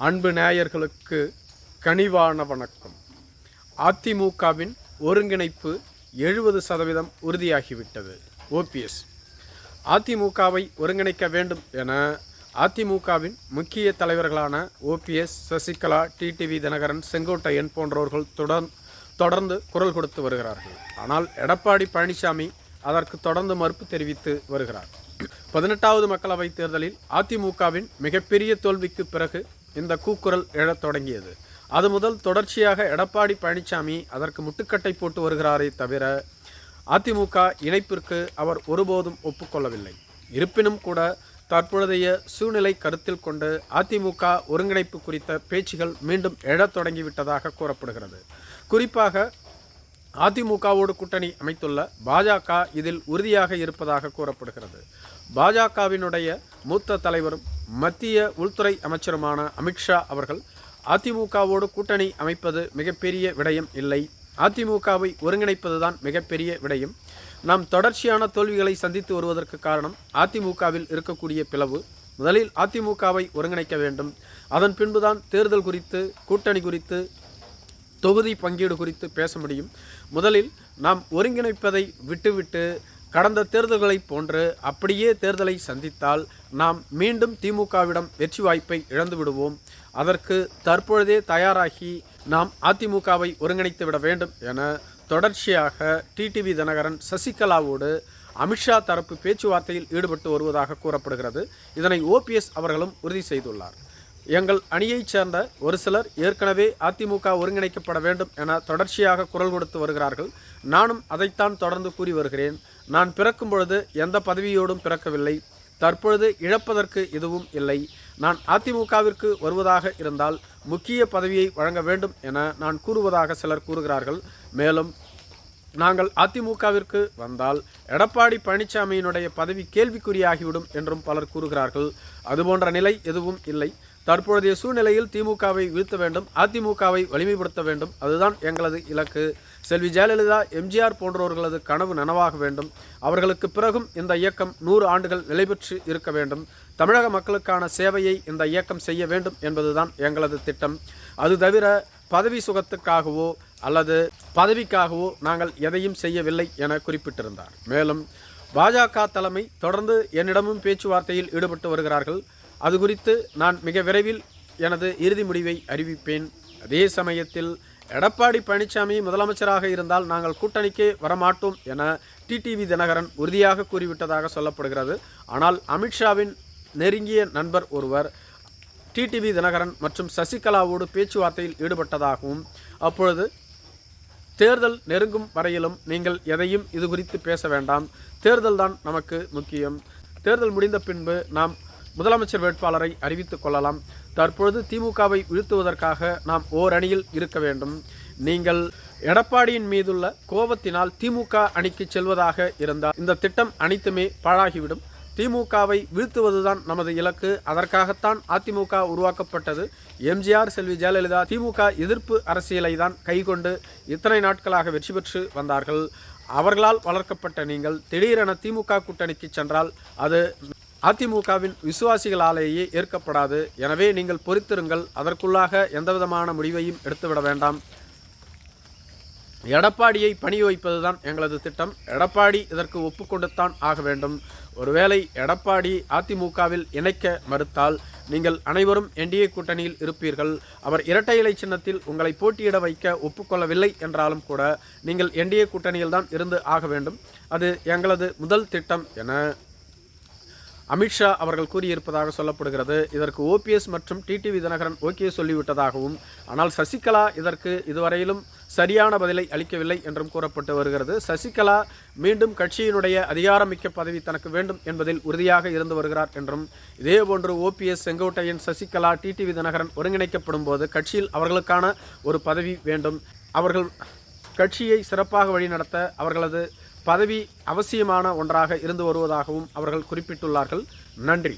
அன்பு நேயர்களுக்கு கனிவான வணக்கம். அதிமுகவின் ஒருங்கிணைப்பு 70% உறுதியாகிவிட்டது. ஓபிஎஸ் அதிமுகவை ஒருங்கிணைக்க வேண்டும் என அதிமுகவின் முக்கிய தலைவர்களான ஓபிஎஸ், சசிகலா, டிடிவி தினகரன், செங்கோட்டையன் போன்றவர்கள் தொடர்ந்து குரல் கொடுத்து வருகிறார்கள். ஆனால் எடப்பாடி பழனிசாமி அதற்கு தொடர்ந்து மறுப்பு தெரிவித்து வருகிறார். 18வது மக்களவைத் தேர்தலில் அதிமுகவின் மிகப்பெரிய தோல்விக்கு பிறகு இந்த கூக்குரல் எழத் தொடங்கியது. அது முதல் தொடர்ச்சியாக எடப்பாடி பழனிசாமி அதற்கு முட்டுக்கட்டை போட்டு வருகிறாரே தவிர அதிமுக இணைப்பிற்கு அவர் ஒருபோதும் ஒப்புக்கொள்ளவில்லை. இருப்பினும் கூட தற்பொழுதைய சூழ்நிலை கருத்தில் கொண்டு அதிமுக ஒருங்கிணைப்பு குறித்த பேச்சுகள் மீண்டும் எழத் தொடங்கிவிட்டதாக கூறப்படுகிறது. குறிப்பாக அதிமுகவோடு கூட்டணி அமைத்துள்ள பாஜக இதில் உறுதியாக இருப்பதாக கூறப்படுகிறது. பாஜகவினுடைய மூத்த தலைவரும் மத்திய உள்துறை அமைச்சருமான அமித்ஷா அவர்கள் அதிமுகவோடு கூட்டணி அமைப்பது மிகப்பெரிய விடயம் இல்லை, அதிமுகவை ஒருங்கிணைப்பதுதான் மிகப்பெரிய விடயம். நாம் தொடர்ச்சியான தோல்விகளை சந்தித்து வருவதற்கு காரணம் அதிமுகவில் இருக்கக்கூடிய பிளவு. முதலில் அதிமுகவை ஒருங்கிணைக்க வேண்டும், அதன் பின்புதான் தேர்தல் குறித்து, கூட்டணி குறித்து, தொகுதி பங்கீடு குறித்து பேச முடியும். முதலில் நாம் ஒருங்கிணைப்பதை விட்டுவிட்டு கடந்த தேர்தல்களை போன்று அப்படியே தேர்தலை சந்தித்தால் நாம் மீண்டும் திமுகவிடம் வெற்றி வாய்ப்பை இழந்து விடுவோம். அதற்கு தற்பொழுதே தயாராகி நாம் அதிமுகவை ஒருங்கிணைத்து விட வேண்டும் என தொடர்ச்சியாக டிடிவி தினகரன் சசிகலாவோடு அமித்ஷா தரப்பு பேச்சுவார்த்தையில் ஈடுபட்டு வருவதாக கூறப்படுகிறது. இதனை ஓபிஎஸ் அவர்களும் உறுதி செய்துள்ளார். எங்கள் அணியைச் சேர்ந்த ஒரு சிலர் ஏற்கனவே அதிமுக ஒருங்கிணைக்கப்பட வேண்டும் என தொடர்ச்சியாக குரல் கொடுத்து வருகிறார்கள். நானும் அதைத்தான் தொடர்ந்து கூறி வருகிறேன். நான் பிறக்கும் பொழுது எந்த பதவியோடும் பிறக்கவில்லை, தற்பொழுது இழப்பதற்கு எதுவும் இல்லை. நான் அதிமுகவிற்கு வருவதாக இருந்தால் முக்கிய பதவியை வழங்க வேண்டும் என நான் கூறுவதாக சிலர் கூறுகிறார்கள். மேலும் நாங்கள் அதிமுகவிற்கு வந்தால் எடப்பாடி பழனிசாமியினுடைய பதவி கேள்விக்குறியாகிவிடும் என்றும் பலர் கூறுகிறார்கள். அதுபோன்ற நிலை எதுவும் இல்லை. தற்பொழுதைய சூழ்நிலையில் திமுகவை வீழ்த்த வேண்டும், அதிமுகவை வலிமைப்படுத்த வேண்டும், அதுதான் எங்களது இலக்கு. செல்வி ஜெயலலிதா, எம்ஜிஆர் போன்றவர்களது கனவு நனவாக வேண்டும். அவர்களுக்கு பிறகும் இந்த இயக்கம் 100 ஆண்டுகள் நிலைபெற்று இருக்க வேண்டும். தமிழக மக்களுக்கான சேவையை இந்த இயக்கம் செய்ய வேண்டும் என்பதுதான் எங்களது திட்டம். அது தவிர பதவி சுகத்துக்காகவோ அல்லது பதவிக்காகவோ நாங்கள் எதையும் செய்யவில்லை என குறிப்பிட்டிருந்தார். மேலும் பாஜக தலைமை தொடர்ந்து என்னிடமும் பேச்சுவார்த்தையில் ஈடுபட்டு வருகிறார்கள். அது குறித்து நான் மிக விரைவில் எனது இறுதி முடிவை அறிவிப்பேன். அதே சமயத்தில் எடப்பாடி பழனிசாமி முதலமைச்சராக இருந்தால் நாங்கள் கூட்டணிக்கே வரமாட்டோம் என டிடிவி தினகரன் உறுதியாக கூறிவிட்டதாக சொல்லப்படுகிறது. ஆனால் அமித்ஷாவின் நெருங்கிய நண்பர் ஒருவர் டிடிவி தினகரன் மற்றும் சசிகலாவோடு பேச்சுவார்த்தையில் ஈடுபட்டதாகவும், அப்பொழுது தேர்தல் நெருங்கும் வரையிலும் நீங்கள் எதையும் இது குறித்து பேச வேண்டாம், தேர்தல் தான் நமக்கு முக்கியம், தேர்தல் முடிந்த பின்பு நாம் முதலமைச்சர் வேட்பாளரை அறிவித்துக் கொள்ளலாம், தற்பொழுது திமுகவை வீழ்த்துவதற்காக நாம் ஓரணியில் இருக்க வேண்டும், நீங்கள் எடப்பாடியின் மீதுள்ள கோபத்தினால் திமுக அணிக்கு செல்வதாக இருந்தால் இந்த திட்டம் அனைத்துமே பாழாகிவிடும், திமுகவை வீழ்த்துவதுதான் நமது இலக்கு, அதற்காகத்தான் அதிமுக உருவாக்கப்பட்டது. எம்ஜிஆர், செல்வி ஜெயலலிதா திமுக எதிர்ப்பு அரசியலை தான் கைகொண்டு இத்தனை நாட்களாக வெற்றி பெற்று வந்தார்கள். அவர்களால் வளர்க்கப்பட்ட நீங்கள் திடீரென திமுக கூட்டணிக்கு சென்றால் அது அதிமுகவின் விசுவாசிகளாலேயே ஏற்கப்படாது. எனவே நீங்கள் பொறுத்திருங்கள், அதற்குள்ளாக எந்தவிதமான முடிவையும் எடுத்துவிட வேண்டாம். எடப்பாடியை பணிய வைப்பதுதான் எங்களது திட்டம். எடப்பாடி இதற்கு ஒப்புக்கொண்டுத்தான் ஆக வேண்டும். ஒருவேளை எடப்பாடி அதிமுகவில் இணைக்க மறுத்தால் நீங்கள் அனைவரும் என்டிஏ கூட்டணியில் இருப்பீர்கள். அவர் இரட்டை இலை சின்னத்தில் உங்களை போட்டியிட வைக்க ஒப்புக்கொள்ளவில்லை என்றாலும் கூட நீங்கள் என்டிஏ கூட்டணியில் தான் இருந்து ஆக வேண்டும். அது எங்களது முதல் திட்டம் என அமித்ஷா அவர்கள் கூறியிருப்பதாக சொல்லப்படுகிறது. இதற்கு ஓபிஎஸ் மற்றும் டிடிவி தினகரன் ஓகே சொல்லிவிட்டதாகவும், ஆனால் சசிகலா இதற்கு இதுவரையிலும் சரியான பதிலை அளிக்கவில்லை என்றும் கூறப்பட்டு வருகிறது. சசிகலா மீண்டும் கட்சியினுடைய அதிகாரமிக்க பதவி தனக்கு வேண்டும் என்பதில் உறுதியாக இருந்து வருகிறார் என்றும், இதேபோன்று ஓபிஎஸ், செங்கோட்டையன், சசிகலா, டிடிவி தினகரன் ஒருங்கிணைக்கப்படும் போது கட்சியில் அவர்களுக்கான ஒரு பதவி வேண்டும், அவர்கள் கட்சியை சிறப்பாக வழிநடத்த அவர்களது பதவி அவசியமான ஒன்றாக இருந்து வருவதாகவும் அவர்கள் குறிப்பிட்டுள்ளார்கள். நன்றி.